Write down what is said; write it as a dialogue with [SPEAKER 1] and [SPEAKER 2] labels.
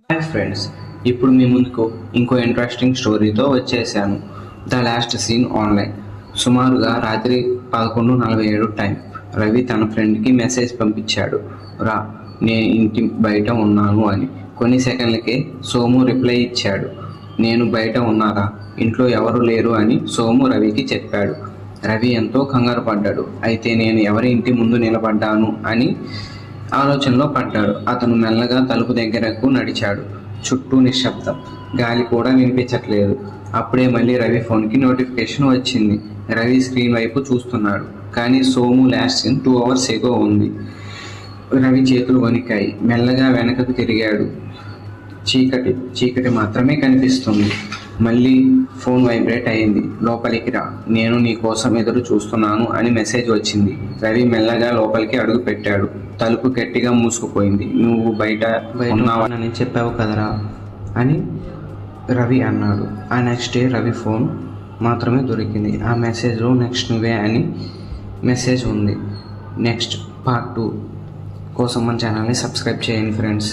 [SPEAKER 1] Hi friends, ఇప్పుడు మీ ముందుకు ఇంకో ఇంట్రెస్టింగ్ స్టోరీతో వచ్చేసాను. The last seen online. సుమారుగా రాత్రి 11:47 టైం. రవి తన ఫ్రెండ్కి మెసేజ్ పంపించాడు, రా నేను ఇంటి బయట ఉన్నాను అని. కొన్ని సెకండ్లకే సోము రిప్లై ఇచ్చాడు, నేను బయట ఉన్నారా, ఇంట్లో ఎవరు లేరు అని సోము రవికి చెప్పాడు. రవి ఎంతో కంగారు పడ్డాడు. అయితే నేను ఎవరి ఇంటి ముందు నిలబడ్డాను అని ఆలోచనలో పడ్డాడు. అతను మెల్లగా తలుపు దగ్గరకు నడిచాడు. చుట్టూ నిశ్శబ్దం, గాలి కూడా వినిపించట్లేదు. అప్పుడే మళ్ళీ రవి ఫోన్కి నోటిఫికేషన్ వచ్చింది. రవి స్క్రీన్ వైపు చూస్తున్నాడు, కానీ సోము లాస్ట్ సీన్ 2 hours ఎగో ఉంది. రవి చేతులు వణికాయి. మెల్లగా వెనకకు తిరిగాడు. చీకటి మాత్రమే కనిపిస్తుంది. మళ్ళీ ఫోన్ వైబ్రేట్ అయింది. లోపలికి రా, నేను నీ కోసం ఎదురు చూస్తున్నాను అని మెసేజ్ వచ్చింది. రవి మెల్లగా లోపలికి అడుగు పెట్టాడు. తలుపు గట్టిగా మూసుకుపోయింది. నువ్వు బయట ఉన్నావని చెప్పావు కదరా అని రవి అన్నాడు. ఆ నెక్స్ట్ డే రవి ఫోన్ మాత్రమే దొరికింది. ఆ మెసేజ్లో నెక్స్ట్ నువ్వే అని మెసేజ్ ఉంది. నెక్స్ట్ పార్ట్ 2 కోసం మన ఛానల్ని సబ్స్క్రైబ్ చేయండి ఫ్రెండ్స్.